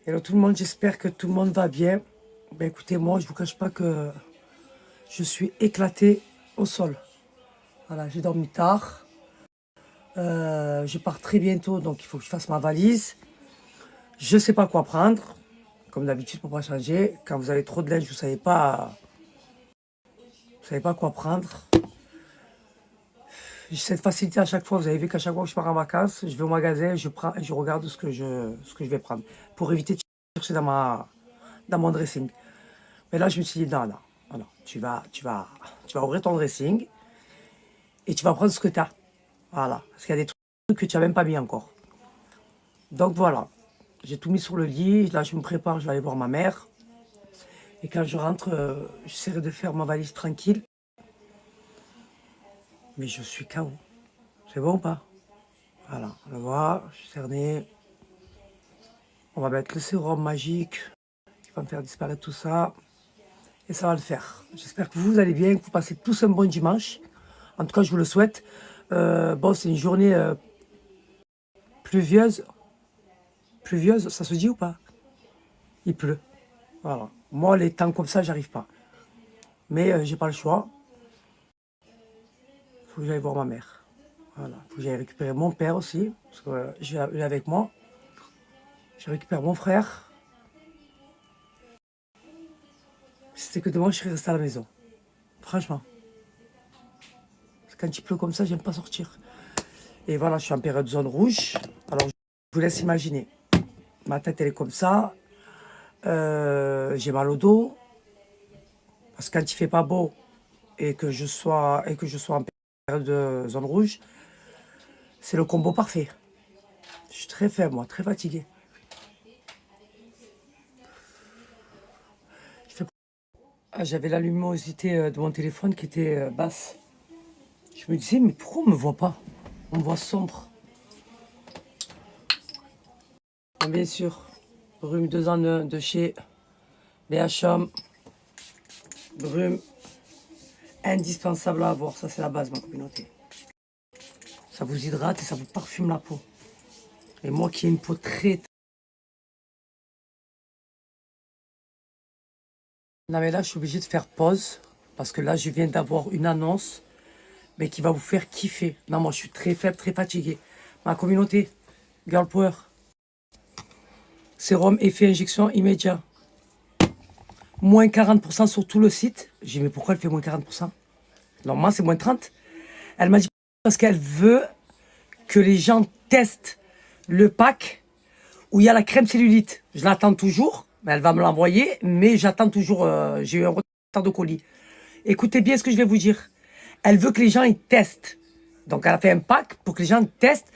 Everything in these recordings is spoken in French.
Hello tout le monde, j'espère que tout le monde va bien. Ben écoutez, moi je vous cache pas que je suis éclaté au sol. Voilà, j'ai dormi tard. Je pars très bientôt, donc il faut que je fasse ma valise. Je sais pas quoi prendre, comme d'habitude pour pas changer. Quand vous avez trop de linge, vous savez pas quoi prendre. J'ai cette facilité à chaque fois. Vous avez vu qu'à chaque fois que je pars en vacances, je vais au magasin, je prends et je regarde ce que je vais prendre pour éviter de chercher dans mon dressing. Mais là, je me suis dit, non, non, non, non. Tu vas ouvrir ton dressing et tu vas prendre ce que tu as. Voilà. Parce qu'il y a des trucs que tu n'as même pas mis encore. Donc voilà. J'ai tout mis sur le lit. Là, je me prépare, je vais aller voir ma mère. Et quand je rentre, j'essaierai de faire ma valise tranquille. Mais je suis KO. C'est bon ou pas? Voilà. On va voir. Je suis cerné. On va mettre le sérum magique qui va me faire disparaître tout ça. Et ça va le faire. J'espère que vous allez bien, que vous passez tous un bon dimanche. En tout cas, je vous le souhaite. Bon, c'est une journée pluvieuse. Pluvieuse, ça se dit ou pas? Il pleut. Voilà. Moi, les temps comme ça, j'arrive pas. Mais j'ai pas le choix. Faut que j'aille voir ma mère. Voilà. Faut que j'aille récupérer mon père aussi. Parce que je vais avec moi. Je récupère mon frère. Si c'était que de moi, je serais resté à la maison. Franchement. Parce que quand il pleut comme ça, j'aime pas sortir. Et voilà, je suis en période zone rouge. Alors, je vous laisse imaginer. Ma tête, elle est comme ça. J'ai mal au dos. Parce que quand il fait pas beau et que je sois en période de zone rouge, c'est le combo parfait. Je suis très faible, moi, très fatigué. J'avais la luminosité de mon téléphone qui était basse. Je me disais, mais pourquoi on me voit pas? On me voit sombre. Bien sûr, Brume 2 en 1 de chez BHM. Brume, indispensable à avoir. Ça, c'est la base, ma communauté. Ça vous hydrate et ça vous parfume la peau. Et moi qui ai une peau très... Non mais là, je suis obligé de faire pause. Parce que là, je viens d'avoir une annonce. Mais qui va vous faire kiffer. Non, moi, je suis très faible, très fatigué. Ma communauté, Girl Power. Sérum effet injection immédiat. Moins 40% sur tout le site. J'ai dit, mais pourquoi elle fait moins 40%? Normalement, c'est moins 30. Elle m'a dit, parce qu'elle veut que les gens testent le pack où il y a la crème cellulite. Je l'attends toujours. Elle va me l'envoyer, mais j'attends toujours. J'ai eu un retard de colis. Écoutez bien ce que je vais vous dire. Elle veut que les gens ils testent. Donc, elle a fait un pack pour que les gens testent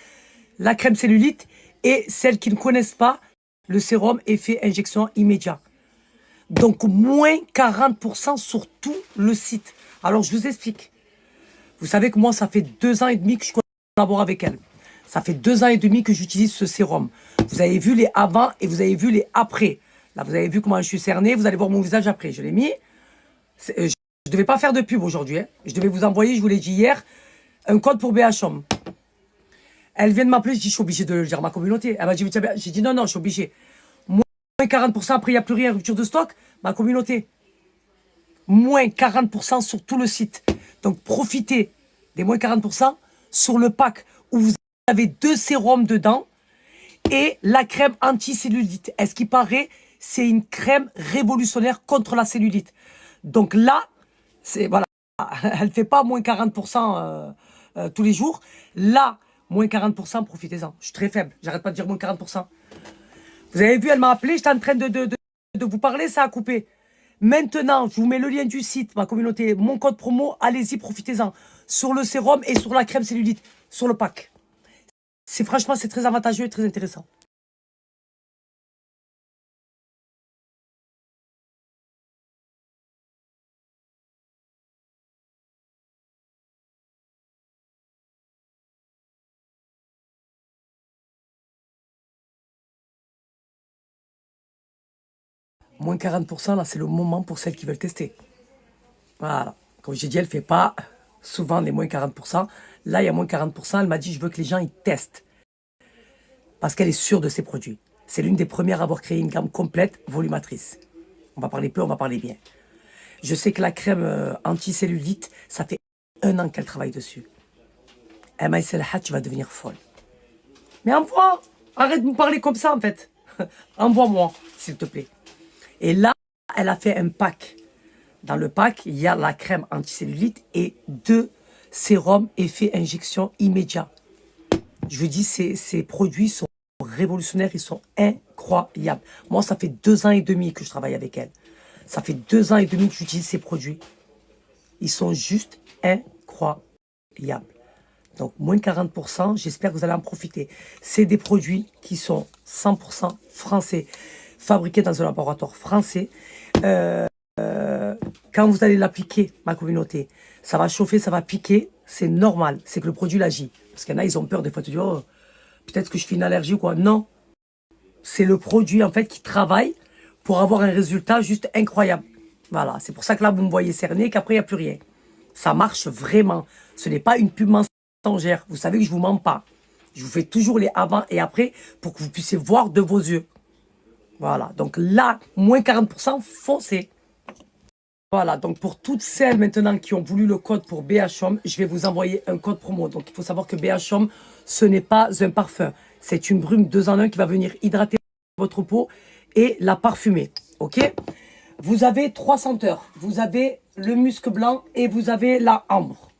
la crème cellulite et celles qui ne connaissent pas le sérum effet injection immédiat. Donc, moins 40% sur tout le site. Alors, je vous explique. Vous savez que moi, ça fait 2 ans et demi que je collabore avec elle. Ça fait 2 ans et demi que j'utilise ce sérum. Vous avez vu les avant et vous avez vu les après. Là, vous avez vu comment je suis cerné. Vous allez voir mon visage après. Je l'ai mis. Je ne devais pas faire de pub aujourd'hui. Hein. Je devais vous envoyer, je vous l'ai dit hier, un code pour BHM. Elle vient de m'appeler, je dis, je suis obligé de le dire à ma communauté. Elle m'a dit, j'ai dit, non, non, je suis obligé. Moins 40%, après, il n'y a plus rien, rupture de stock. Ma communauté. Moins 40% sur tout le site. Donc, profitez des moins 40% sur le pack où vous avez 2 sérums dedans et la crème anti-cellulite. Est-ce qu'il paraît, c'est une crème révolutionnaire contre la cellulite. Donc là, c'est, voilà, elle ne fait pas moins 40% tous les jours. Là, moins 40%, profitez-en. Je suis très faible, j'arrête pas de dire moins 40%. Vous avez vu, elle m'a appelé, j'étais en train de vous parler, ça a coupé. Maintenant, je vous mets le lien du site, ma communauté, mon code promo, allez-y, profitez-en. Sur le sérum et sur la crème cellulite, sur le pack. Franchement, c'est très avantageux et très intéressant. Moins 40%, là, c'est le moment pour celles qui veulent tester. Voilà. Comme j'ai dit, elle ne fait pas souvent les moins 40%. Là, il y a moins 40%. Elle m'a dit, je veux que les gens ils testent. Parce qu'elle est sûre de ses produits. C'est l'une des premières à avoir créé une gamme complète volumatrice. On va parler peu, on va parler bien. Je sais que la crème anti-cellulite, ça fait 1 an qu'elle travaille dessus. Elle m'a dit, Selha, tu vas devenir folle. Mais envoie, arrête de me parler comme ça en fait. Envoie-moi, s'il te plaît. Et là, elle a fait un pack. Dans le pack, il y a la crème anti-cellulite et 2 sérums effet injection immédiat. Je vous dis, ces produits sont révolutionnaires, ils sont incroyables. Moi, ça fait 2 ans et demi que je travaille avec elle. Ça fait 2 ans et demi que j'utilise ces produits. Ils sont juste incroyables. Donc, moins de 40%, j'espère que vous allez en profiter. C'est des produits qui sont 100% français, fabriqués dans un laboratoire français. Quand vous allez l'appliquer, ma communauté, ça va chauffer, ça va piquer, c'est normal, c'est que le produit l'agit. Parce qu'il y en a, ils ont peur des fois, tu dis, oh, peut-être que je fais une allergie ou quoi. Non, c'est le produit en fait qui travaille pour avoir un résultat juste incroyable. Voilà, c'est pour ça que là, vous me voyez cerner, qu'après, il n'y a plus rien. Ça marche vraiment. Ce n'est pas une pub mensongère. Vous savez que je ne vous mens pas. Je vous fais toujours les avant et après pour que vous puissiez voir de vos yeux. Voilà, donc là, moins 40%, foncez. Voilà, donc pour toutes celles maintenant qui ont voulu le code pour BHOM, je vais vous envoyer un code promo. Donc il faut savoir que BHOM, ce n'est pas un parfum. C'est une brume 2 en 1 qui va venir hydrater votre peau et la parfumer. Ok? Vous avez 3 senteurs. Vous avez le musc blanc et vous avez la ambre.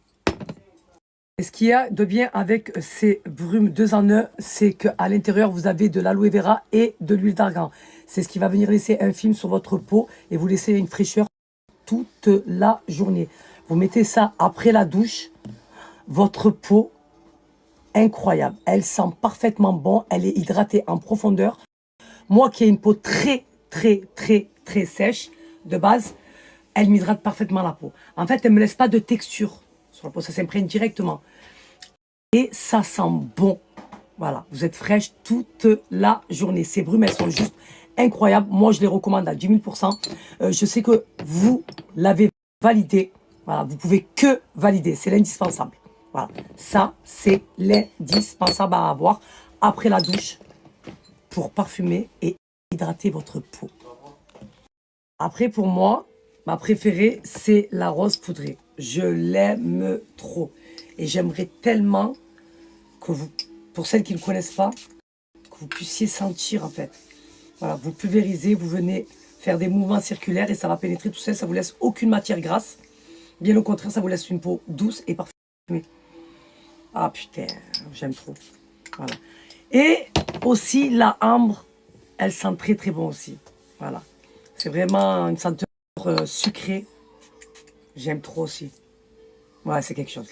Et ce qu'il y a de bien avec ces brumes 2 en 1, c'est qu'à l'intérieur, vous avez de l'aloe vera et de l'huile d'argan. C'est ce qui va venir laisser un film sur votre peau et vous laisser une fraîcheur toute la journée. Vous mettez ça après la douche, votre peau, incroyable. Elle sent parfaitement bon, elle est hydratée en profondeur. Moi qui ai une peau très, très, très, très sèche de base, elle m'hydrate parfaitement la peau. En fait, elle ne me laisse pas de texture sur la peau, ça s'imprègne directement. Et ça sent bon. Voilà, vous êtes fraîche toute la journée. Ces brumes, elles sont juste incroyables. Moi, je les recommande à 10 000%. Je sais que vous l'avez validé. Voilà, vous pouvez que valider. C'est l'indispensable. Voilà, ça, c'est l'indispensable à avoir après la douche pour parfumer et hydrater votre peau. Après, pour moi, ma préférée, c'est la rose poudrée. Je l'aime trop. Et j'aimerais tellement que vous, pour celles qui ne connaissent pas, que vous puissiez sentir en fait. Voilà, vous pulvérisez, vous venez faire des mouvements circulaires et ça va pénétrer tout seul, ça vous laisse aucune matière grasse. Bien au contraire, ça vous laisse une peau douce et parfumée. Ah putain, j'aime trop. Voilà. Et aussi la ambre, elle sent très très bon aussi. Voilà. C'est vraiment une senteur sucrée. J'aime trop aussi. Ouais, c'est quelque chose.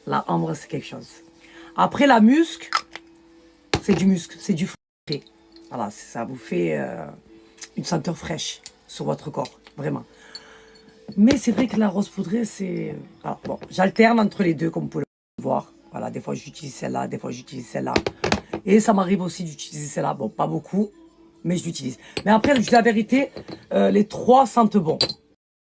La ambre, c'est quelque chose. Après la musc, c'est du musc, c'est du frais. Voilà, ça vous fait une senteur fraîche sur votre corps, vraiment. Mais c'est vrai que la rose poudrée, c'est... Alors, bon, j'alterne entre les deux, comme vous pouvez le voir. Voilà, des fois j'utilise celle-là, des fois j'utilise celle-là. Et ça m'arrive aussi d'utiliser celle-là. Bon, pas beaucoup, mais je l'utilise. Mais après, je dis la vérité, les 3 sentent bon.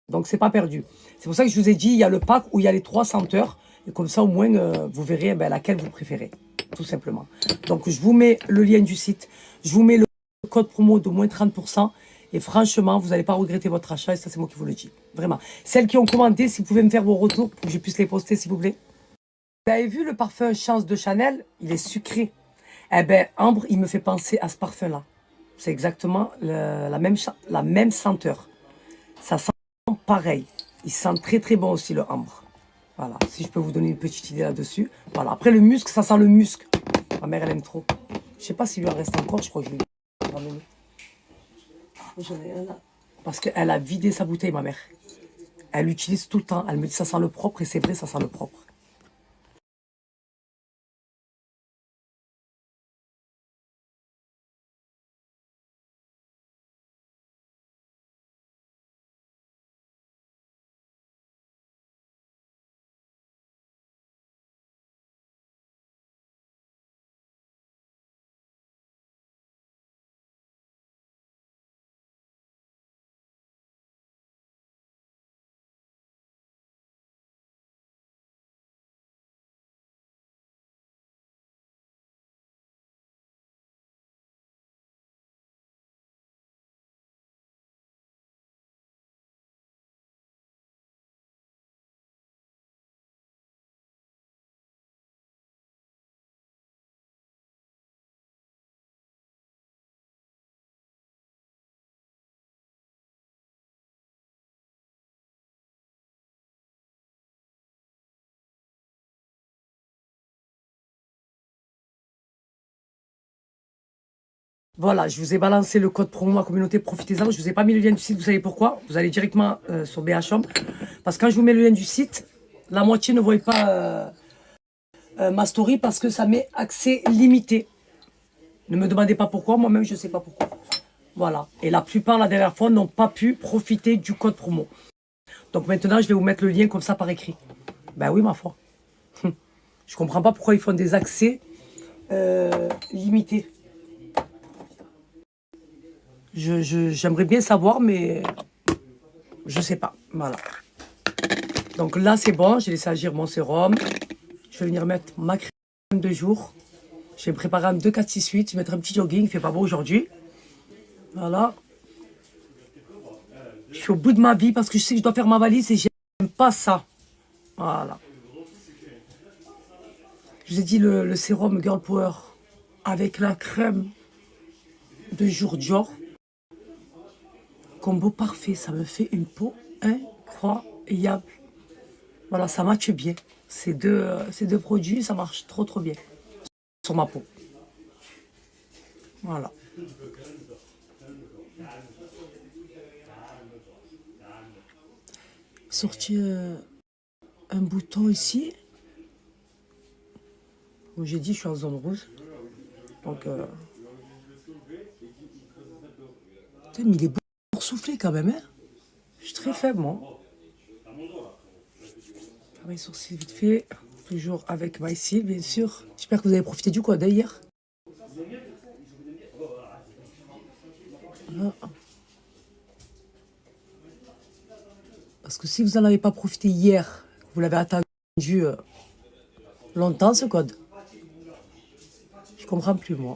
Donc, c'est pas perdu. C'est pour ça que je vous ai dit, il y a le pack où il y a les 3 senteurs. Et comme ça, au moins, vous verrez laquelle vous préférez. Tout simplement. Donc, je vous mets le lien du site. Je vous mets le code promo de moins 30%. Et franchement, vous n'allez pas regretter votre achat. Et ça, c'est moi qui vous le dis. Vraiment. Celles qui ont commandé, si vous pouvez me faire vos retours pour que je puisse les poster, s'il vous plaît. Vous avez vu le parfum Chance de Chanel? Il est sucré. Eh ben, Ambre, il me fait penser à ce parfum-là. C'est exactement la même senteur. Ça sent pareil. Il sent très très bon aussi le ambre. Voilà, si je peux vous donner une petite idée là-dessus. Voilà, après le musc, ça sent le musc. Ma mère, elle aime trop. Je sais pas s'il lui en reste encore, je crois que je vais lui ramener. J'en ai un là. Parce qu'elle a vidé sa bouteille, ma mère. Elle l'utilise tout le temps. Elle me dit ça sent le propre et c'est vrai, ça sent le propre. Voilà, je vous ai balancé le code promo ma communauté, profitez-en. Je vous ai pas mis le lien du site, vous savez pourquoi? Vous allez directement sur BHM. Parce que quand je vous mets le lien du site, la moitié ne voit pas ma story parce que ça met accès limité. Ne me demandez pas pourquoi, moi-même je ne sais pas pourquoi. Voilà. Et la plupart, la dernière fois, n'ont pas pu profiter du code promo. Donc maintenant, je vais vous mettre le lien comme ça par écrit. Ben oui, ma foi. Je comprends pas pourquoi ils font des accès limités. J'aimerais bien savoir, mais je sais pas. Voilà. Donc là, c'est bon. J'ai laissé agir mon sérum. Je vais venir mettre ma crème de jour. Je vais me préparer un 2, 4, 6, 8. Je vais mettre un petit jogging. Il fait pas beau aujourd'hui. Voilà. Je suis au bout de ma vie parce que je sais que je dois faire ma valise et j'aime pas ça. Voilà. Je vous ai dit le sérum Girl Power avec la crème de jour Dior. Combo parfait. Ça me fait une peau incroyable. Voilà, ça matche bien. Ces deux produits, ça marche trop trop bien sur ma peau. Voilà. Sorti un bouton ici. Comme j'ai dit, je suis en zone rouge. Donc, putain, mais il est boursouflé quand même, hein. Je suis très faible, moi. Travail sourcil vite fait. Toujours avec MySeal, bien sûr. J'espère que vous avez profité du code hier. Voilà. Parce que si vous n'en avez pas profité hier, vous l'avez attendu longtemps, ce code. Je comprends plus, moi.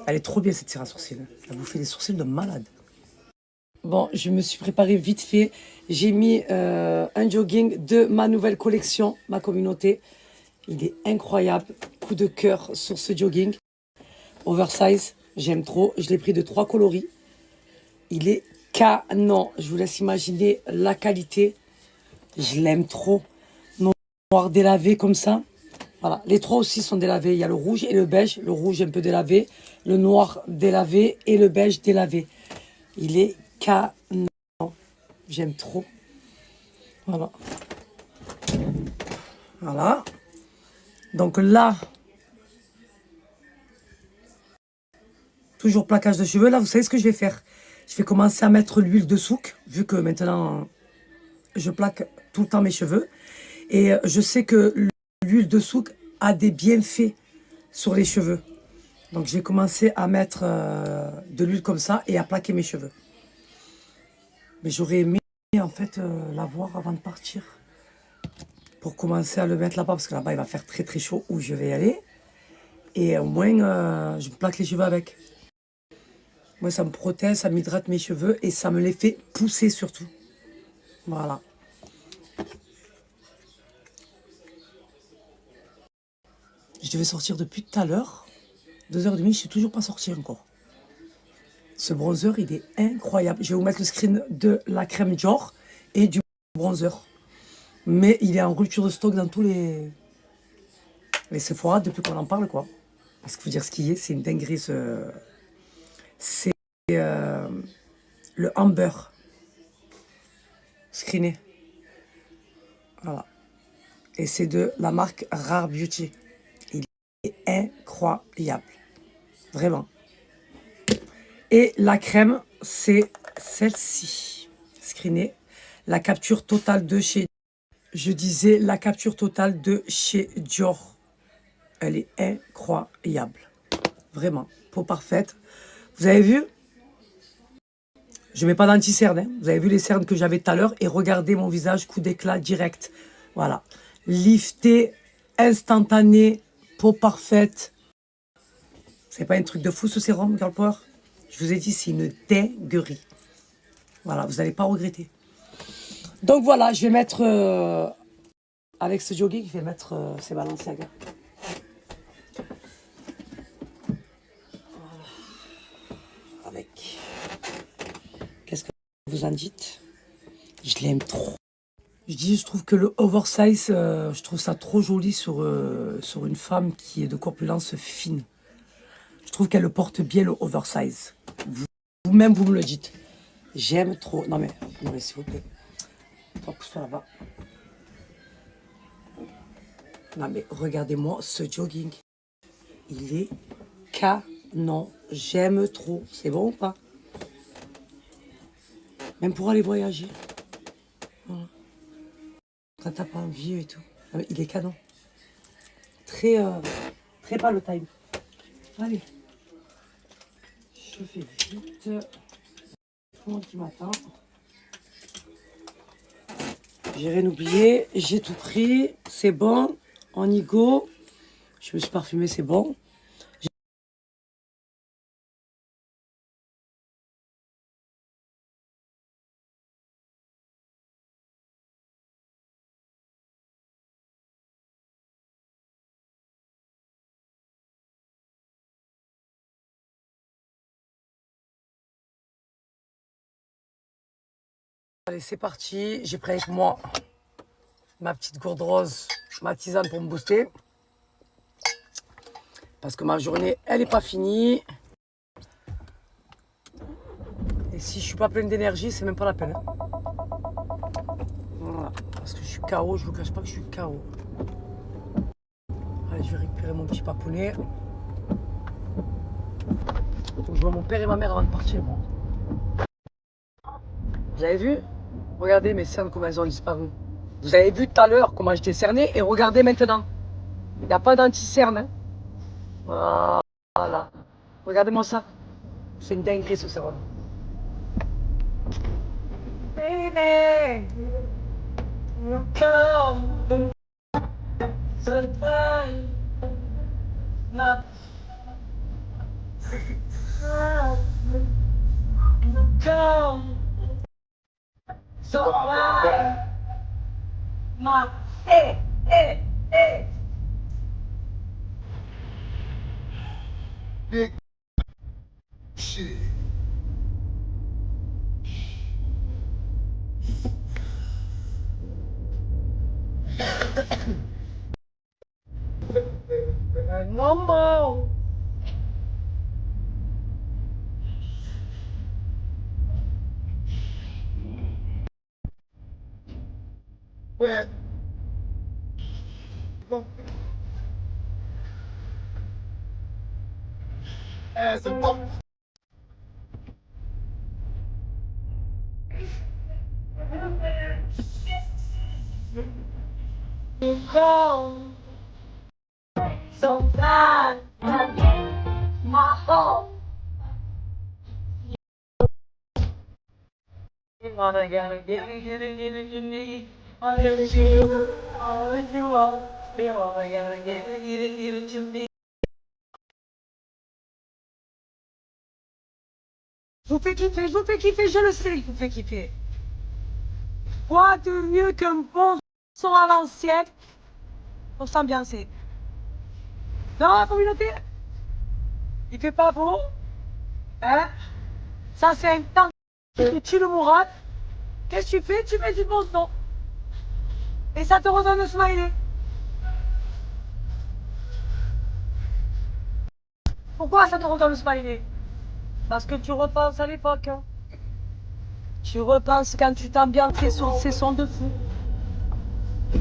Elle est trop bien, cette cire à sourcils. Elle vous fait des sourcils de malade. Bon, je me suis préparée vite fait. J'ai mis un jogging de ma nouvelle collection, ma communauté. Il est incroyable. Coup de cœur sur ce jogging. Oversize, j'aime trop. Je l'ai pris de 3 coloris. Il est canon. Je vous laisse imaginer la qualité. Je l'aime trop. Noir délavé comme ça. Voilà, les 3 aussi sont délavés. Il y a le rouge et le beige. Le rouge un peu délavé, le noir délavé et le beige délavé. Il est canon. J'aime trop. Voilà. Voilà. Donc là, toujours plaquage de cheveux. Là, vous savez ce que je vais faire? Je vais commencer à mettre l'huile de souk, vu que maintenant, je plaque tout le temps mes cheveux. Et je sais que l'huile de souk a des bienfaits sur les cheveux. Donc, je vais commencer à mettre de l'huile comme ça et à plaquer mes cheveux. Mais j'aurais aimé, en fait, l'avoir avant de partir. Pour commencer à le mettre là-bas, parce que là-bas, il va faire très très chaud où je vais y aller. Et au moins, je me plaque les cheveux avec. Moi, ça me protège, ça m'hydrate mes cheveux et ça me les fait pousser surtout. Voilà. Je devais sortir depuis tout à l'heure. 2h30, je ne suis toujours pas sortie encore. Ce bronzer, il est incroyable. Je vais vous mettre le screen de la crème Dior et du bronzer. Mais il est en rupture de stock dans tous les Sephora depuis qu'on en parle, quoi. Parce qu'il faut dire ce qu'il y est, c'est une dinguerie. C'est le Amber screené. Voilà. Et c'est de la marque Rare Beauty. Il est incroyable. Vraiment. Et la crème, c'est celle-ci. Screenée. La capture totale de chez... Je disais la capture totale de chez Dior. Elle est incroyable. Vraiment. Peau parfaite. Vous avez vu? Je ne mets pas d'anti-cerne. Hein. Vous avez vu les cernes que j'avais tout à l'heure. Et regardez mon visage, coup d'éclat direct. Voilà. Lifté, instantané, peau parfaite. C'est pas un truc de fou ce sérum, Girl Power? Je vous ai dit, c'est une dinguerie. Voilà, vous n'allez pas regretter. Donc voilà, je vais mettre... avec ce jogging, je vais mettre ces Balenciaga. Voilà. Avec... Qu'est-ce que vous en dites? Je l'aime trop. Je trouve que le oversize, je trouve ça trop joli sur une femme qui est de corpulence fine. Je trouve qu'elle le porte bien, le oversize. Vous-même, vous me le dites. J'aime trop. Non, mais s'il vous plaît. Pousse-toi là-bas. Non, mais regardez-moi ce jogging. Il est canon. J'aime trop. C'est bon ou pas? Même pour aller voyager. Voilà. Quand t'as pas envie et tout. Non, mais il est canon. Très, très pas le time. Allez. Je fais vite. Tout le monde qui m'attend. J'ai rien oublié. J'ai tout pris. C'est bon. On y go. Je me suis parfumée, c'est bon. Allez, c'est parti. J'ai pris avec moi ma petite gourde rose, ma tisane pour me booster. Parce que ma journée, elle n'est pas finie. Et si je suis pas pleine d'énergie, c'est même pas la peine. Voilà. Parce que je suis KO, je vous cache pas que je suis KO. Allez, je vais récupérer mon petit papounet. Faut que je vois mon père et ma mère avant de partir. Bon. Vous avez vu? Regardez mes cernes comment elles ont disparu. Vous avez vu tout à l'heure comment j'étais cerné et regardez maintenant. Il n'y a pas d'anti-cerne. Hein. Voilà. Regardez-moi ça. C'est une dinguerie ce cerveau. Baby, come, survive, not come, survive, not, eh, eh, eh. Big shit. No more. Where? As a fuck. You come so bad, my home. You wanna get it, I never see you, all that you want. You wanna get it to me. Je vous fais kiffer, je vous fais kiffer, je le sais, je vous fais kiffer. Quoi de mieux qu'un bon son à l'ancienne pour s'ambiancer? Non, la communauté, il fait pas beau, hein? Ça, c'est un temps qui tue le moral. Qu'est-ce que tu fais? Tu mets du bon son. Et ça te redonne le smiley. Pourquoi ça te redonne le smiley? Parce que tu repenses à l'époque. Hein. Tu repenses quand tu t'ambiançais sur ces sons de fou.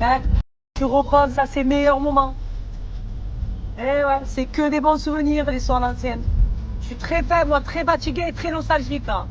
Hein? Tu repenses à ces meilleurs moments. Eh ouais, c'est que des bons souvenirs, les sons à l'ancienne. Je suis très faible, moi, très fatigué et très nostalgique là.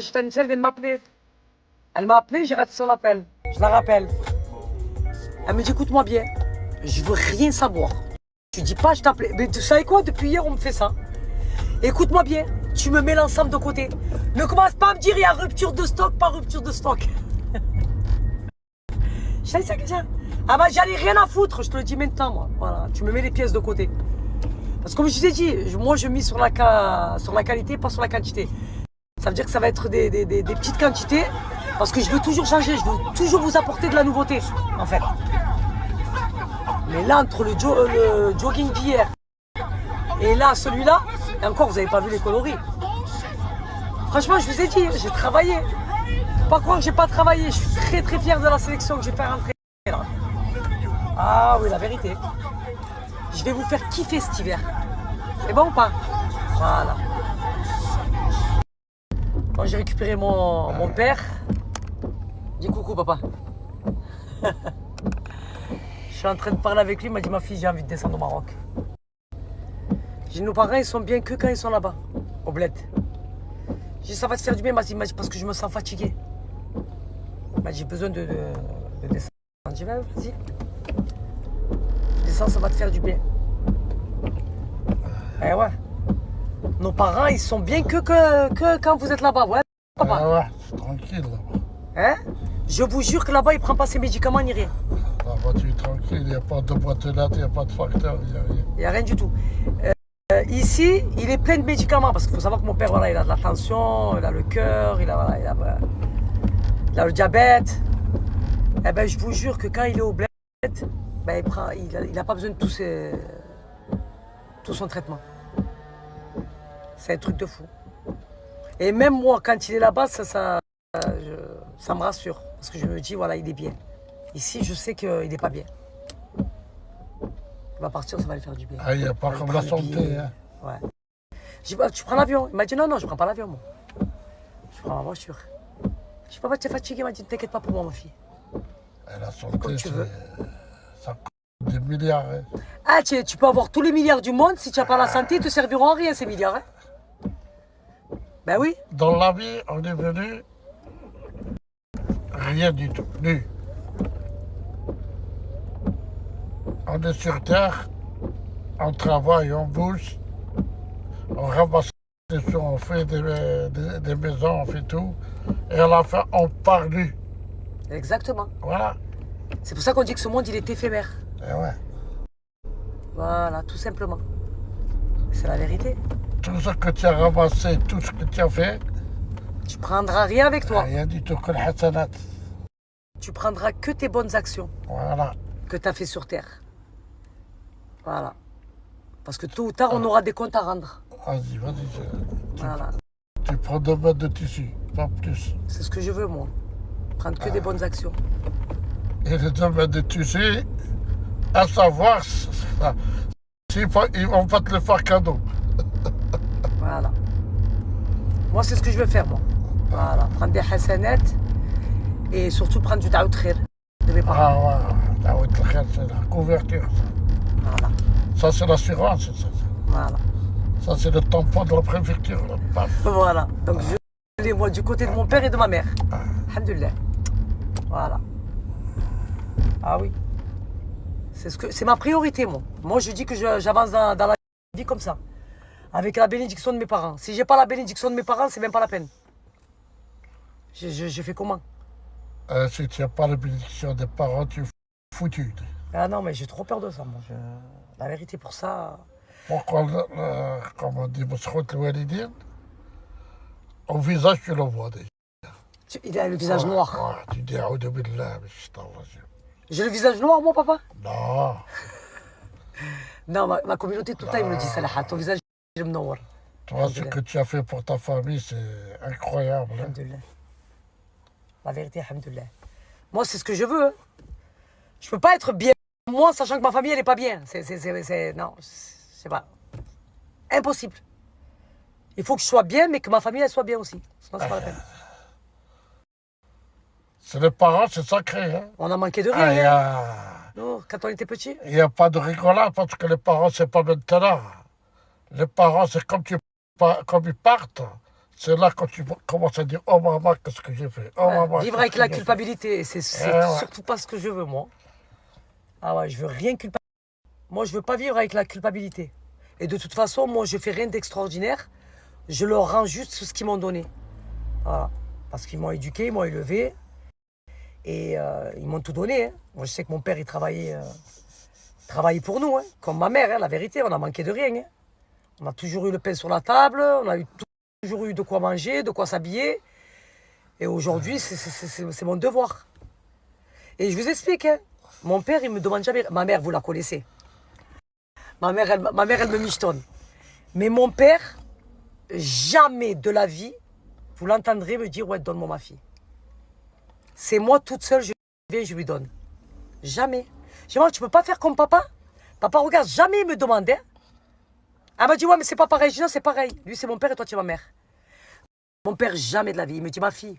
Stanisel vient de m'appeler. Elle m'a appelé, j'ai raté son appel. Je la rappelle. Elle me dit, écoute-moi bien, je veux rien savoir. Tu dis pas, je t'appelais. Mais tu savais quoi, depuis hier, on me fait ça. Écoute-moi bien, tu me mets l'ensemble de côté. Ne commence pas à me dire, il y a rupture de stock, pas rupture de stock. Je sais ça, quelqu'un. Ah bah, j'en ai rien à foutre, je te le dis maintenant, moi. Voilà, tu me mets les pièces de côté. Parce que comme je vous ai dit, moi, je mise sur la qualité, pas sur la quantité. Ça veut dire que ça va être des petites quantités. Parce que je veux toujours changer, je veux toujours vous apporter de la nouveauté, en fait. Mais là, entre le jogging d'hier et là, celui-là, et encore, vous n'avez pas vu les coloris. Franchement, je vous ai dit, j'ai travaillé. Faut pas croire que j'ai pas travaillé. Je suis très très fier de la sélection que j'ai fait rentrer là. Ah oui, la vérité. Je vais vous faire kiffer cet hiver. C'est bon ou pas? Voilà. Quand j'ai récupéré mon père, dis coucou papa. Je suis en train de parler avec lui, il m'a dit ma fille j'ai envie de descendre au Maroc. J'ai dit nos parents ils sont bien que quand ils sont là-bas, au bled. J'ai dit ça va te faire du bien, il m'a dit parce que je me sens fatigué. Il m'a dit j'ai besoin de descendre. J'ai dit vas-y. Descends, ça va te faire du bien. Eh ouais. Nos parents ils sont bien que quand vous êtes là-bas, ouais papa. Ah ouais, c'est tranquille là-bas. Hein? Je vous jure que là-bas, il prend pas ses médicaments ni rien. Là-bas, tu es tranquille, il n'y a pas de boîte de lettres, il n'y a pas de facteur, il n'y a rien. Il n'y a rien du tout. Ici, il est plein de médicaments parce qu'il faut savoir que mon père, voilà, il a de la tension, il a le cœur, il a le diabète. Eh ben, je vous jure que quand il est au bled, ben, il n'a pas besoin de tout son traitement. C'est un truc de fou. Et même moi, quand il est là-bas, ça me rassure. Parce que je me dis, voilà, il est bien. Ici, je sais qu'il n'est pas bien. Il va partir, ça va lui faire du bien. Ah, il n'y a pas comme la santé. Hein. Ouais. J'ai dit, bah, tu prends l'avion. Il m'a dit, non, je ne prends pas l'avion, moi. Je prends ma voiture. Je dis, papa, tu es fatigué. Il m'a dit, ne t'inquiète pas pour moi, ma fille. Et la santé, ça coûte des milliards. Hein. Ah, tu peux avoir tous les milliards du monde. Si tu n'as pas la santé, ils ne te serviront à rien, ces milliards. Hein. Ben oui. Dans la vie, on est venu rien du tout, nu. On est sur terre, on travaille, on bouge, on ramasse des sous, on fait des maisons, on fait tout. Et à la fin, on part nu. Exactement. Voilà. C'est pour ça qu'on dit que ce monde, il est éphémère. Et ouais. Voilà, tout simplement. C'est la vérité. Tout ce que tu as ramassé, tout ce que tu as fait, tu prendras rien avec toi. Rien du tout que le hasanat. Tu prendras que tes bonnes actions. Voilà. Que tu as fait sur terre. Voilà. Parce que tôt ou tard, on aura des comptes à rendre. Vas-y. Voilà. Tu prends 2 mètres de tissu, pas plus. C'est ce que je veux, moi. Prendre que des bonnes actions. Et les 2 mètres de tissu, à savoir, ils vont pas te le faire cadeau. Voilà. Moi, c'est ce que je veux faire, moi. Voilà. Prendre des hasanettes et surtout prendre du ta'oud khir de mes parents. Ah ouais, ta'oud khir, c'est la couverture. Voilà. Ça, c'est l'assurance. Ça. Voilà. Ça, c'est le tampon de la préfecture. Là. Voilà. Donc, je l'ai, moi, du côté de mon père et de ma mère. Alhamdoulilah. Voilà. Ah oui. C'est ma priorité, moi. Moi, je dis que j'avance dans la vie comme ça. Avec la bénédiction de mes parents. Si j'ai pas la bénédiction de mes parents, c'est même pas la peine. Je fais comment? Si tu n'as pas la bénédiction des parents, tu es foutu. Ah non, mais j'ai trop peur de ça, moi. La vérité, pour ça... Pourquoi, comme on dit, au visage, tu le vois déjà. Il a le visage noir. Ouais, tu dis, j'ai le visage noir, moi, papa? Non. Non, ma communauté, tout le temps, il me le dit, Salaha, ton visage, il me noir. Toi, ce que tu as fait pour ta famille, c'est incroyable. Alhamdoulilah. La vérité, alhamdoulilah. Moi, c'est ce que je veux. Hein. Je peux pas être bien, moi, sachant que ma famille, elle est pas bien. Non, c'est pas... Impossible. Il faut que je sois bien, mais que ma famille, elle soit bien aussi. Sinon, c'est pas la peine. C'est les parents, c'est sacré. Hein? On a manqué de rien. Non, quand on était petit. Il n'y a pas de rigolade parce que les parents, c'est pas maintenant. Les parents, c'est comme ils partent, c'est là quand tu commences à dire « Oh maman, qu'est-ce que j'ai fait ?» Oh maman, Vivre qu'est-ce avec que la j'ai fait culpabilité, c'est ouais. surtout pas ce que je veux, moi. Ah ouais, je veux rien culpabiliser. Moi, je veux pas vivre avec la culpabilité. Et de toute façon, moi, je fais rien d'extraordinaire. Je leur rends juste ce qu'ils m'ont donné. Voilà. Parce qu'ils m'ont éduqué, ils m'ont élevé. Et ils m'ont tout donné. Hein. Moi, je sais que mon père, il travaillait pour nous. Hein. Comme ma mère, hein, la vérité, on a manqué de rien. Hein. On a toujours eu le pain sur la table. On a toujours eu de quoi manger, de quoi s'habiller. Et aujourd'hui, c'est mon devoir. Et je vous explique, hein, mon père, il me demande jamais... Ma mère, vous la connaissez. Ma mère, elle me michetonne. Mais mon père, jamais de la vie, vous l'entendrez me dire, ouais, donne-moi ma fille. C'est moi toute seule, je viens, je lui donne. Jamais. J'ai dit, tu peux pas faire comme papa? Papa, regarde, jamais il me demande. Hein. Elle m'a dit, ouais, mais c'est pas pareil. Je dis, non, c'est pareil. Lui, c'est mon père et toi, tu es ma mère. Mon père, jamais de la vie. Il me dit, ma fille,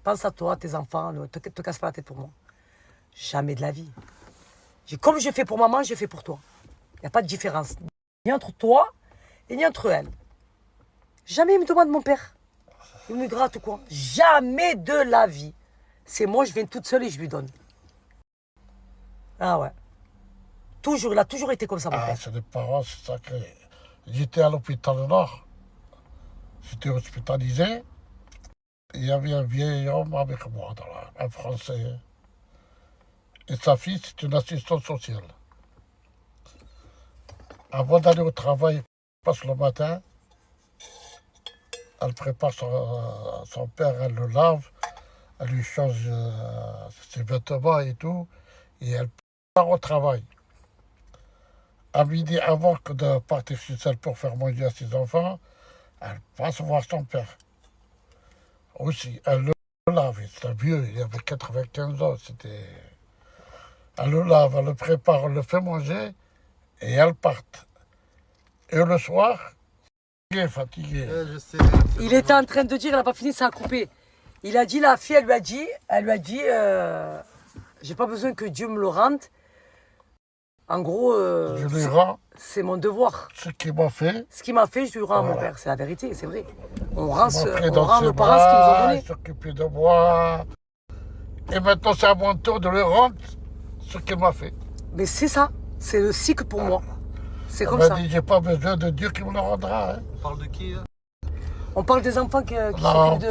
pense à toi, tes enfants, ne te casse pas la tête pour moi. Jamais de la vie. Comme je fais pour maman, je fais pour toi. Il n'y a pas de différence. Ni entre toi et ni entre elle. Jamais il me demande mon père. Il me gratte ou quoi. Jamais de la vie. C'est moi, je viens toute seule et je lui donne. Ah ouais. Toujours, il a toujours été comme ça, mon père. C'est des parents, c'est sacré. J'étais à l'hôpital Nord. J'étais hospitalisé. Il y avait un vieil homme avec moi, un Français. Et sa fille, c'est une assistante sociale. Avant d'aller au travail, elle passe le matin. Elle prépare son père, elle le lave. Elle lui change ses vêtements et tout. Et elle part au travail. À midi, avant de partir chez elle pour faire manger à ses enfants, elle passe voir son père. Aussi, elle le lave. C'était vieux, il avait 95 ans. Elle le lave, elle le prépare, elle le fait manger et elle part. Et le soir, il est fatigué. Je sais, Il était en train de dire, elle n'a pas fini, ça a coupé. Il a dit, la fille, elle lui a dit, j'ai pas besoin que Dieu me le rende. En gros, Je lui rends c'est mon devoir. ce qu'il m'a fait. Ce qu'il m'a fait, je lui rends à mon père. C'est la vérité, c'est vrai. On rend, Il m'a pris on dans rend ses nos parents ce qu'ils nous ont bras, donné. il s'occupait de moi. Et maintenant, c'est à mon tour de lui rendre ce qu'il m'a fait. Mais c'est ça, c'est le cycle pour moi. C'est Elle comme m'a ça. dit, j'ai pas besoin de Dieu qui me le rendra. Hein. On parle de qui hein? On parle des enfants qui Là, s'occupent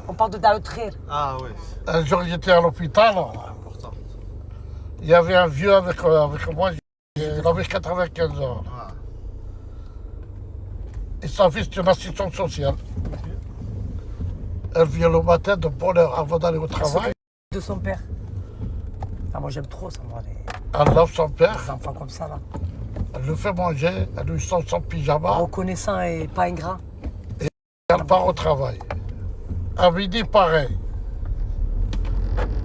on parle de Daoutré. Ah oui, Un jour, j'étais à l'hôpital. important. Il y avait un vieux avec moi. Il avait 95 ans. Ah. Et sa fille, c'est une assistante sociale. Elle vient le matin de bonne heure avant d'aller au travail. De son père. Ah, moi j'aime trop ça, moi, les Elle lave son père, enfants comme ça là. elle le fait manger, elle lui sort son pyjama, Reconnaissant et pas ingrat. elle part au travail. À midi, pareil.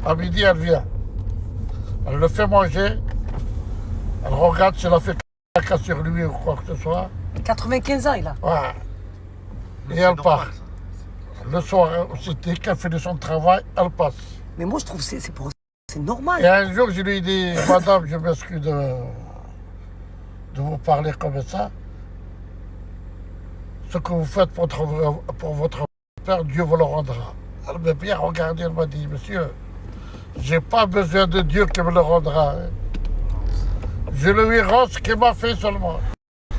À midi, elle vient. Elle le fait manger, elle regarde si elle a fait caca sur lui ou quoi que ce soit. 95 ans il a. Ouais. Mais Et c'est elle normal, part. ça. Le soir, dès qu'elle fait de son travail, elle passe. Mais moi je trouve que c'est normal. Et un jour, je lui ai dit, madame, je m'excuse de vous parler comme ça. Ce que vous faites pour votre père, Dieu vous le rendra. Elle m'a bien regardé, elle m'a dit, monsieur, j'ai pas besoin de Dieu qui me le rendra. Hein. Je lui rends ce qu'il m'a fait seulement. Mais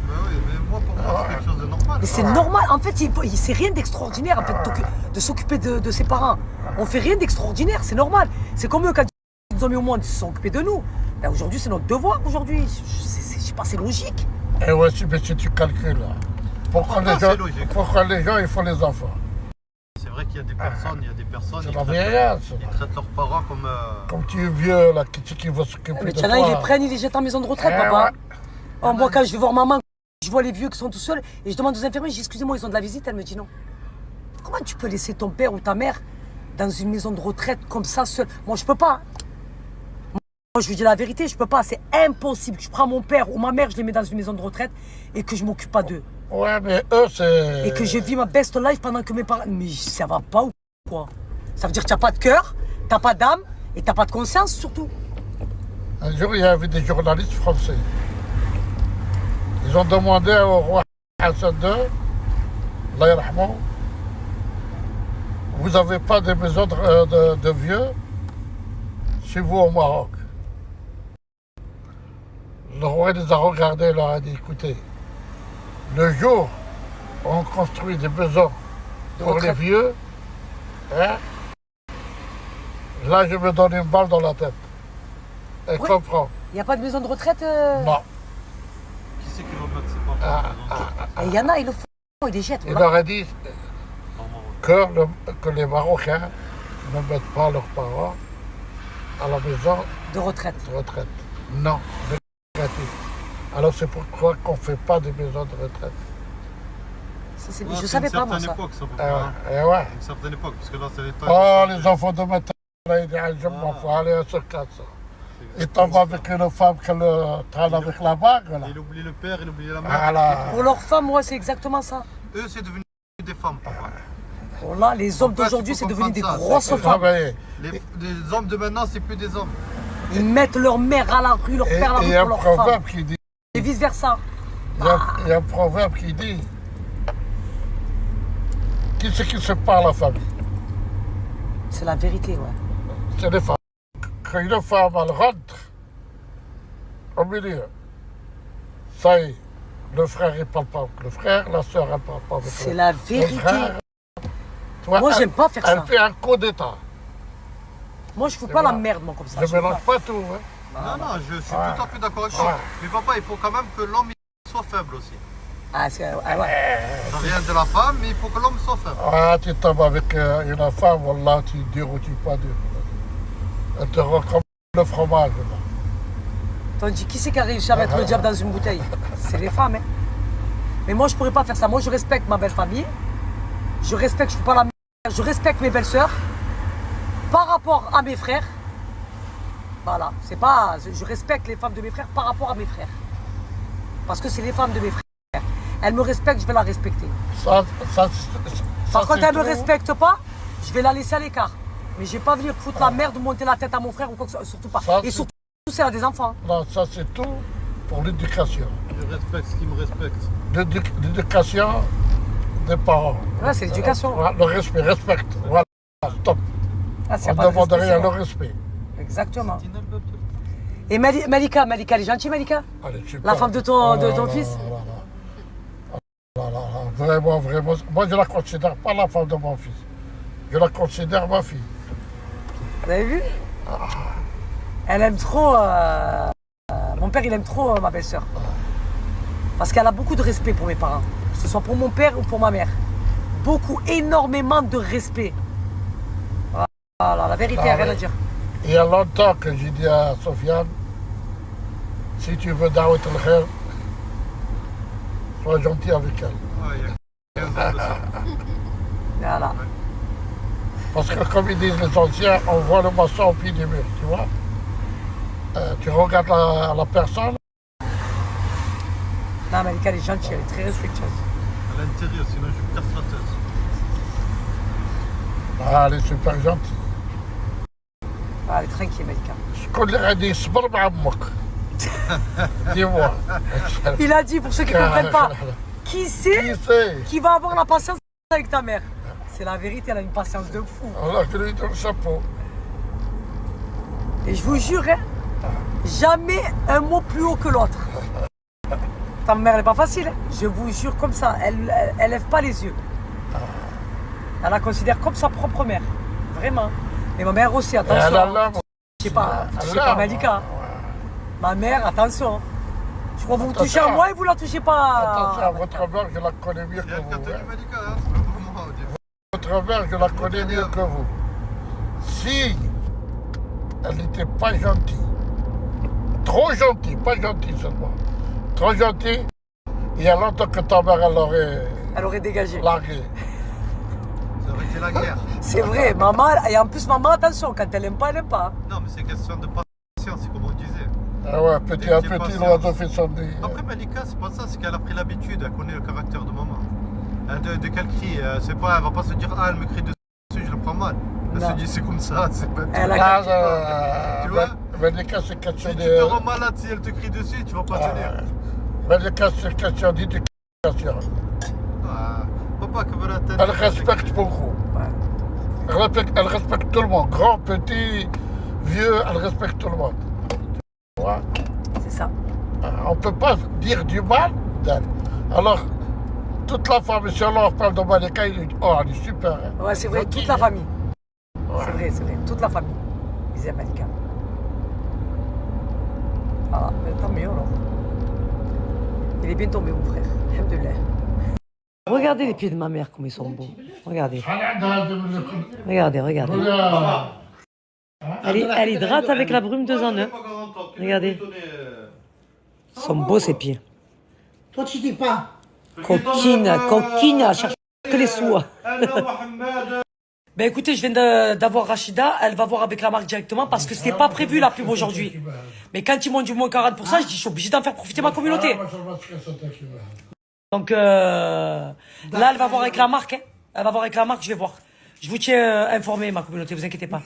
oui, mais moi pour moi c'est quelque chose de normal. Mais c'est normal. En fait, c'est rien d'extraordinaire en fait, de s'occuper de ses parents. On fait rien d'extraordinaire, c'est normal. C'est comme eux quand ils nous ont mis au monde, ils se sont occupés de nous. Ben, aujourd'hui, c'est notre devoir aujourd'hui. Je sais pas, c'est logique. Et ouais, mais si tu calcules, pourquoi c'est logique. les gens ils font les enfants? C'est vrai qu'il y a des personnes, C'est la vieillesse. ils traitent leurs parents comme... Comme tu es vieux, là, qui va s'occuper Mais de tiens, toi. là, ils les prennent, ils les jettent en maison de retraite, Eh papa. ouais. Oh, moi, quand je vais voir maman, je vois les vieux qui sont tout seuls et je demande aux infirmiers, je dis, excusez-moi, ils ont de la visite. Elle me dit non. Comment tu peux laisser ton père ou ta mère dans une maison de retraite comme ça, seul? Moi, je peux pas. Moi, je vous dis la vérité, je peux pas. C'est impossible que je prends mon père ou ma mère, je les mets dans une maison de retraite et que je m'occupe pas d'eux. Ouais, mais eux, c'est... Et que je vis ma best life pendant que mes parents... Mais ça va pas ou quoi? Ça veut dire que tu n'as pas de cœur, tu n'as pas d'âme et tu n'as pas de conscience surtout. Un jour, il y avait des journalistes français. Ils ont demandé au roi Hassan II Allah yarhamou, vous n'avez pas de maison de vieux chez vous au Maroc. Le roi les a regardés et leur a dit, écoutez, le jour où on construit des maisons pour les vieux, hein, là je me donne une balle dans la tête. Elle Oui. comprend. Il n'y a pas de maison de retraite Non. Qui c'est qui va mettre ses parents Il y en a, ils le font, ils les jettent. Il voilà. leur a dit au Maroc? que les Marocains ne mettent pas leurs parents à la maison De retraite. de retraite. Non, de gratuit. Alors c'est pourquoi qu'on ne fait pas de maison de retraite. Ça, c'est- Ouais, je c'est savais une pas, moi, certaine ça. époque, ça peut Eh pas. ouais, eh ouais. Une certaine époque, parce que là, c'est l'état. Oh, les enfants de maintenant, là, ils disent, je m'en fous, allez, on se casse. Ils tombent avec une femme qu'elle traîne avec la bague, là. Il oublie le père, il oublie la mère. Voilà. Pour leurs femmes, ouais, c'est exactement ça. Eux, c'est devenu des femmes, papa. Bon, là, les hommes En fait, d'aujourd'hui, il faut c'est devenu des comprendre ça. grosses C'est- Ah, femmes. ben, Les hommes de maintenant, c'est plus des hommes. Ils mettent leur mère à la rue, leur et père à la il rue y a pour un leurs femmes. proverbe qui dit, Et vice versa. il y a un proverbe qui dit, qui c'est qui sépare la famille? C'est la vérité, ouais. C'est les femmes. Quand une femme, elle rentre au milieu, ça y est, le frère, il parle pas avec le frère, la soeur, elle parle pas avec le C'est la le vérité. frère. Toi, Moi, elle- j'aime pas faire Elle ça. fait un coup d'état. Moi, je fous C'est pas la vrai. merde, moi, comme ça. Je j'aime mélange pas. pas tout. Hein. Non, non, je suis Ouais. tout à fait d'accord avec toi. Ouais. Mais papa, il faut quand même que l'homme il soit faible aussi. Ah, ouais. Ça vient de la femme, mais il faut que l'homme soit faible. Ah, tu tombes avec une femme, voilà, tu déroutilles pas dur. Elle te rend comme le fromage. Là. Tandis qui c'est qui a réussi à mettre le diable dans une bouteille? C'est les femmes, hein. Mais moi, je pourrais pas faire ça. Moi, je respecte ma belle famille. Je respecte, je fais pas la merde. Je respecte mes belles sœurs. Par rapport à mes frères. Voilà. C'est pas. Je respecte les femmes de mes frères par rapport à mes frères. Parce que c'est les femmes de mes frères. Elles me respectent, je vais la respecter. Ça, Par contre, c'est elle me tout. respecte pas, je vais la laisser à l'écart. Mais je vais pas venir foutre la merde ou monter la tête à mon frère ou quoi que ce soit. Surtout pas. Ça, Et c'est- surtout, c'est à des enfants. Non, ça c'est tout pour l'éducation. Je respecte ce qui me respecte. L'éducation des parents. Ouais, c'est l'éducation. Voilà, le respect, respecte. Voilà, stop. Ah, c'est On pas ne de demande respect, rien, c'est le vrai. respect. Exactement. Et Malika, elle est gentille, Malika? Allez, super. La femme de ton- de ton là fils? là là. Oh là là là. Vraiment, vraiment. Moi, je la considère pas la femme de mon fils. Je la considère ma fille. Vous avez vu? Elle aime trop. Mon père, il aime trop ma belle-sœur. Parce qu'elle a beaucoup de respect pour mes parents. Que ce soit pour mon père ou pour ma mère. Beaucoup, énormément de respect. Voilà, la vérité, Ah rien ouais. à dire. Il y a longtemps que j'ai dit à Sofiane, si tu veux Dawat al-Khair, sois gentil avec elle. Ouais, il y a 15 ans de ça. Voilà. Parce que comme ils disent les anciens, on voit le maçon au pied du mur, tu vois. Tu regardes la personne, Non, Malika, elle est gentille, elle est très respectueuse. À l'intérieur, sinon je me casse la tête. elle est super gentille. Ah, elle est tranquille, Malika. شكون اللي غادي يصبر مع امك؟ Dis-moi. Il a dit, pour ceux qui ne comprennent pas, qui c'est Qui c'est? qui va avoir la patience avec ta mère? C'est la vérité, elle a une patience de fou. Alors je lui donne le chapeau. Et je vous jure, hein, jamais un mot plus haut que l'autre. Ta mère, elle n'est pas facile. Hein. Je vous jure comme ça, elle lève pas les yeux. Elle la considère comme sa propre mère. Vraiment. Et ma mère aussi, Elle a attention. l'âme. Je sais pas, Elle touchez a pas l'âme. Malika. Ma mère, attention. Je crois que vous me touchez à Attention. moi et vous la touchez pas. Attention, votre mère, je la connais mieux C'est que elle qui a vous. tenu hein. Malika, hein, c'est pas pour moi au début. Votre mère, je la connais mieux que vous. Si elle n'était pas gentille, trop gentille, pas gentille seulement, trop gentille, il y a longtemps que ta mère, elle aurait Elle aurait dégagé. largué. Ça aurait été la guerre. C'est vrai, maman, et en plus maman, attention, quand elle aime pas, elle aime pas. Non, mais c'est question de patience, c'est comme on disait. Ah ouais, petit Dès à que t'es petit, patient. l'oiseau fait son nid. Après, Malika, c'est pas ça, c'est qu'elle a pris l'habitude, elle connaît le caractère de maman. De qu'elle crie, c'est pas, elle va pas se dire, ah, elle me crie dessus, je le prends mal. Elle Non. se dit, c'est comme ça, c'est pas. Elle a Ah, Tu vois? mais les cas, c'est question Si tu de... te rends malade, si elle te crie dessus, tu vas pas tenir. Mais les cas, c'est question d'éducation. Ah, papa, Elle respecte beaucoup. Elle respecte tout le monde. Grand, petit, vieux, elle respecte tout le monde. Ouais. C'est ça. On ne peut pas dire du mal d'elle. Alors, toute la famille, si on leur parle de Malika, ils disent, oh, elle est super. Hein. Ouais, c'est vrai, toute la famille. Ouais. C'est vrai, toute la famille. Ils aiment Malika. Ah, mais tant mieux alors. Il est bien tombé, mon frère. Alhamdoulilah. Regardez les pieds de ma mère, comme ils sont beaux. Regardez. Regardez, regardez. Elle hydrate avec la brume 2 en 1. Regardez. Ils sont beaux, ces pieds. Toi, tu dis pas. Coquine, elle cherche que les sous. Ben écoutez, je viens d'avoir Rachida, elle va voir avec la marque directement parce que c'était pas prévu la pub aujourd'hui. Mais quand ils m'ont dit moins 40%, je dis je suis obligé d'en faire profiter ma communauté. Donc là, elle va voir avec la marque. Hein. Elle va voir avec la marque, je vais voir. Je vous tiens informé, ma communauté, vous inquiétez pas.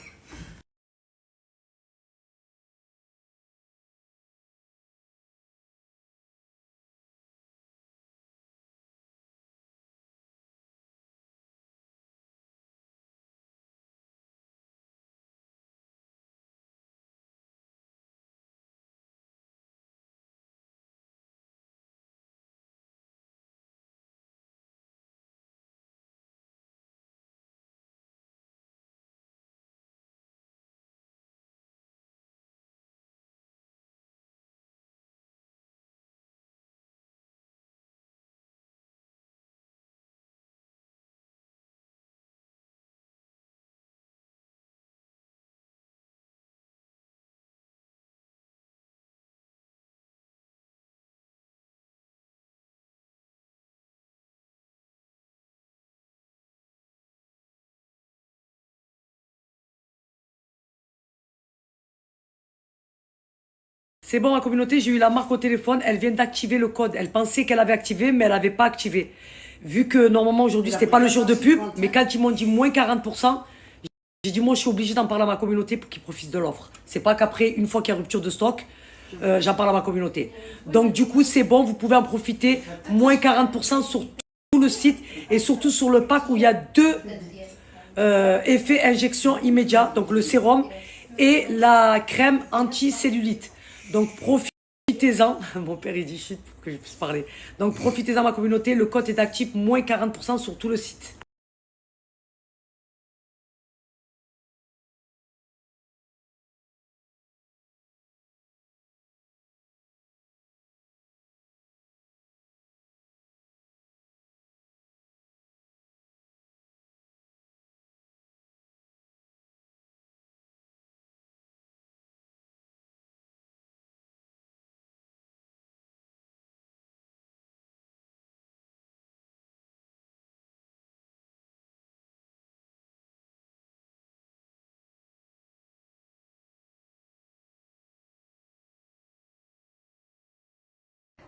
C'est bon, ma communauté, j'ai eu la marque au téléphone. Elle vient d'activer le code. Elle pensait qu'elle avait activé, mais elle n'avait pas activé. Vu que normalement aujourd'hui, c'était pas le jour de pub, mais quand ils m'ont dit moins 40%, j'ai dit moi, je suis obligé d'en parler à ma communauté pour qu'ils profitent de l'offre. C'est pas qu'après, une fois qu'il y a rupture de stock, j'en parle à ma communauté. Donc du coup, c'est bon, vous pouvez en profiter. Moins 40% sur tout le site et surtout sur le pack où il y a 2 effets injection immédiat, donc le sérum et la crème anti-cellulite. Donc profitez-en. Mon père il dit chut pour que je puisse parler. Donc profitez-en ma communauté. Le code est actif, moins 40% sur tout le site.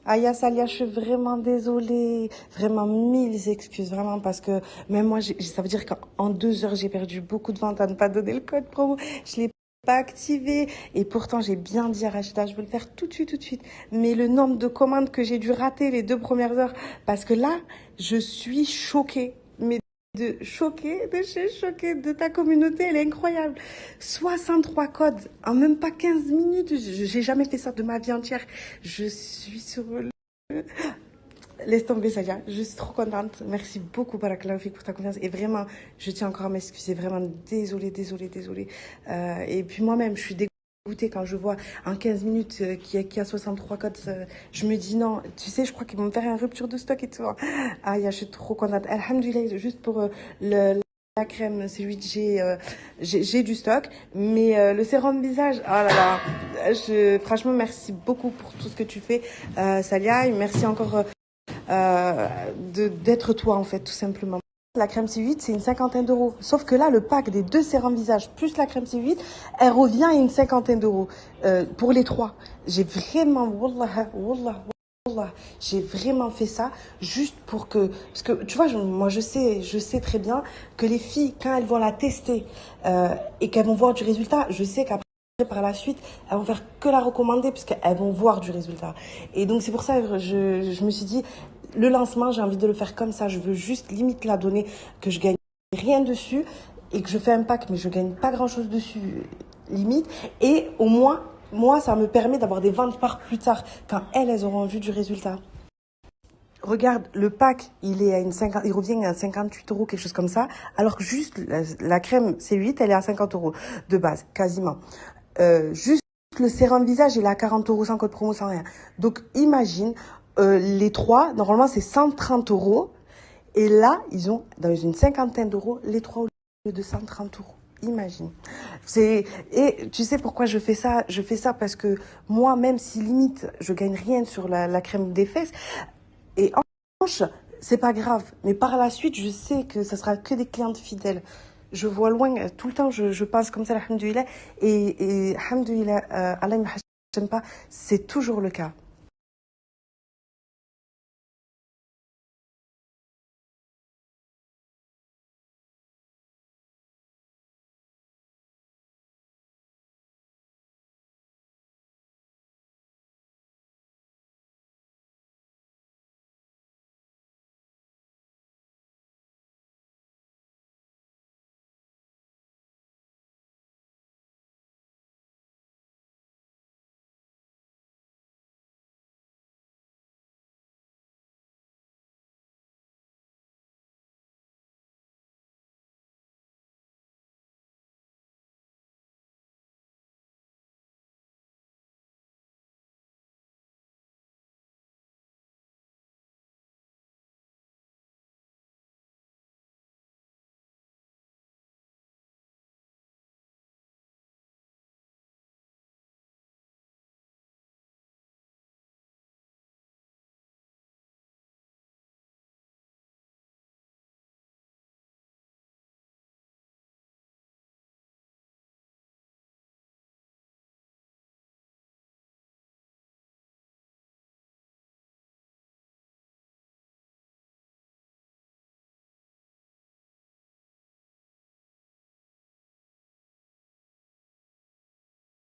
Aya Salia, je suis vraiment désolée, vraiment 1000 excuses, vraiment, parce que même moi, ça veut dire qu'en 2 heures, j'ai perdu beaucoup de ventes à ne pas donner le code promo. Je l'ai pas activé et pourtant j'ai bien dit à Rachida, je veux le faire tout de suite. Mais le nombre de commandes que j'ai dû rater les 2 premières heures, parce que là, je suis choquée. Mais choquée de ta communauté, elle est incroyable. 63 codes en même pas 15 minutes. J'ai jamais fait ça de ma vie entière. Je suis sur le... Laisse tomber, Salia. Je suis trop contente. Merci beaucoup, Barakallahu Fik, pour ta confiance. Et vraiment, je tiens encore à m'excuser. Vraiment, désolée. Et puis moi-même, je suis dégoûtée quand je vois en 15 minutes qu'il y a 63 codes. Je me dis non. Tu sais, je crois qu'ils vont me faire une rupture de stock et tout. Ah, je suis trop contente. Alhamdoulilah, juste pour la crème, c'est lui j'ai du stock, mais le sérum visage, oh là là, franchement merci beaucoup pour tout ce que tu fais, Salia, et merci encore d'être toi en fait, tout simplement. La crème C8, c'est une 50aine d'euros. Sauf que là, le pack des 2 sérums visage plus la crème C8, elle revient à une 50aine d'euros pour les 3. J'ai vraiment, wallah, j'ai vraiment fait ça juste pour que... Parce que, tu vois, moi, je sais très bien que les filles, quand elles vont la tester et qu'elles vont voir du résultat, je sais qu'après, par la suite, elles vont faire que la recommander puisqu'elles vont voir du résultat. Et donc, c'est pour ça que je me suis dit, Le lancement, j'ai envie de le faire comme ça. Je veux juste limite la donner, que je gagne rien dessus et que je fais un pack, mais je gagne pas grand-chose dessus, limite. Et au moins, moi, ça me permet d'avoir des ventes par plus tard, quand elles auront vu du résultat. Regarde, le pack, il revient à 58 euros, quelque chose comme ça, alors que juste la crème C8, elle est à 50 euros de base, quasiment. Juste le sérum visage, il est à 40 euros sans code promo, sans rien. Donc, imagine, les trois, normalement, c'est 130 euros. Et là, ils ont, dans une cinquantaine d'euros, les trois au lieu de 130 euros. Imagine. Et tu sais pourquoi je fais ça? Je fais ça parce que moi, même si limite, je gagne rien sur la crème des fesses, et en revanche, c'est pas grave. Mais par la suite, je sais que ça sera que des clientes fidèles. Je vois loin, tout le temps, je pense comme ça, alhamdoulilah. Et alhamdoulilah, Allah ne me pas, c'est toujours le cas.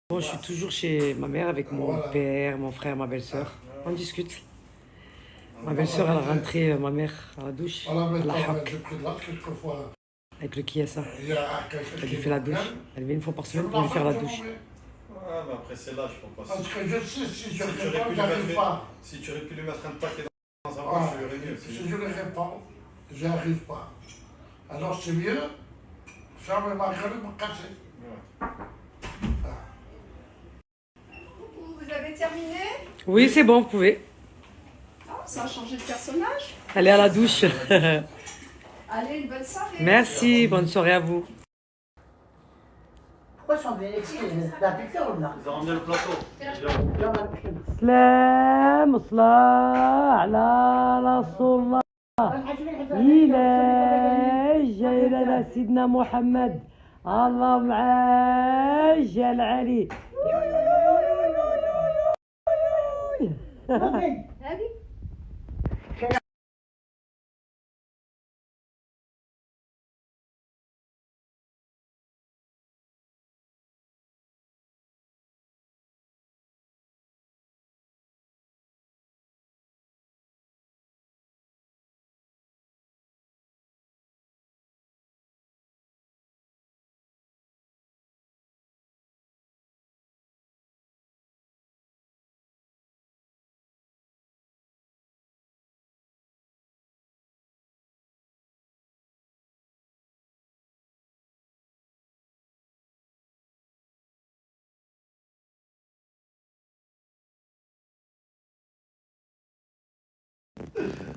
Bon, je suis toujours chez ma mère avec mon père, mon frère, ma belle-sœur. On discute. Ma belle-sœur, elle a rentré ma mère à la douche, à la hoc, avec le Kiesa. Elle lui fait la douche. Elle vient une fois par semaine pour lui faire la douche. Ouais, mais après c'est là, je pense pas. Parce que je sais, si je Si tu aurais réponds, pu lui j'arrive mettre, pas. si tu aurais pu lui mettre un paquet dans un Voilà. bouche, tu aurais mieux. Si je ne réponds, j'arrive pas. Alors c'est mieux, fermer ma gueule et me casser. Vous avez terminé? Oui, c'est bon, vous pouvez. Ah, ça a changé de personnage. Allez à la douche. Allez, une bonne soirée. Merci, bonne soirée à vous. Pourquoi ils sont venus la picture ou là? Ils ont ramené le plateau. سلام صلاة على رسول الله إلى جاي لنا سيدنا محمد اللهم عجل عليه هذه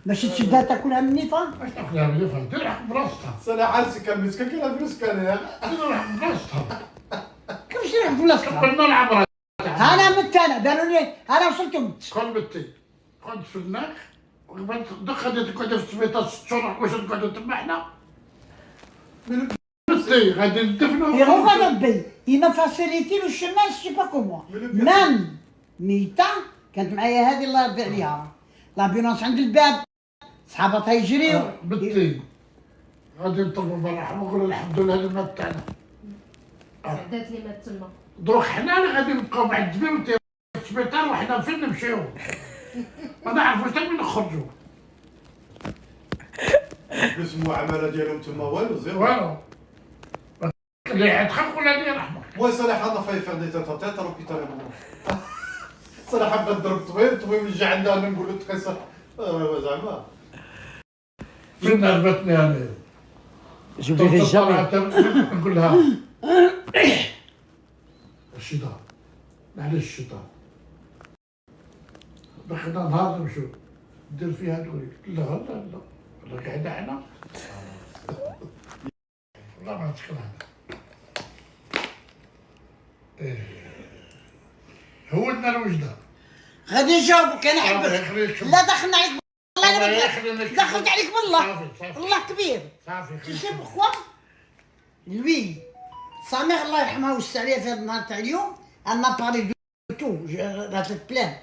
باش تشدها تاكلها مني فا؟ باش تاكلها من الفم تلعب براسها. صالح عاد كان مسكن كان فلوس كان تلعب براسها. كيفاش نلعب بلاصتها؟ قلنا نلعب براسها. انا مت انا داروا لي انا وصلت ومت. كون بتي كنت في الناك دخلت تقعد في السبيطار 6 شهور واش نقعدوا تما حنا. بتي غادي ندفنوا. Et regarde بي il m'a facilité le chemin je sais pas comment. même ميتة كانت معايا هذه الله يرضي عليها لابيلونس عند الباب صحاباتها يجريو. بتي غادي نطلبوا من الرحمة ونقولوا الحمد لله اللي مات تاعنا. سعدات اللي مات تما. دروك حنا اللي غادي نبقاو مع الدبي في السبيطار وحنا فين نمشيو. ما نعرفوش حتى من نخرجوا. بلوس المعامله ديالهم تما والو زيرو. والو اللي يتخلقوا لا اللي يرحمك. Moi صالح انا فاي فير دي تات تات روبيتال ماما. صالح بغا نضرب طبيب يجي عندنا انا نقول له تخسر زعما. فين نربطني انا؟ J'oublierai jamais. نقول لها الشيطان معلش الشيطان دخلنا نهار نمشوا دير فيها تقولي لا لا لا لا قاعدة هنا والله ما تكلم هو لنا الوجدة غادي نجاوبك انا الله حبك. يخليك. لا دخلنا عليك الله الله يخليك. دخلت عليك بالله. صافي صافي الله كبير. صافي Tu sais pourquoi Lui, sa mère, Allah yarhamha, وسع عليها في هذا النهار تاع اليوم, elle m'a parlé de tout, la tête pleine.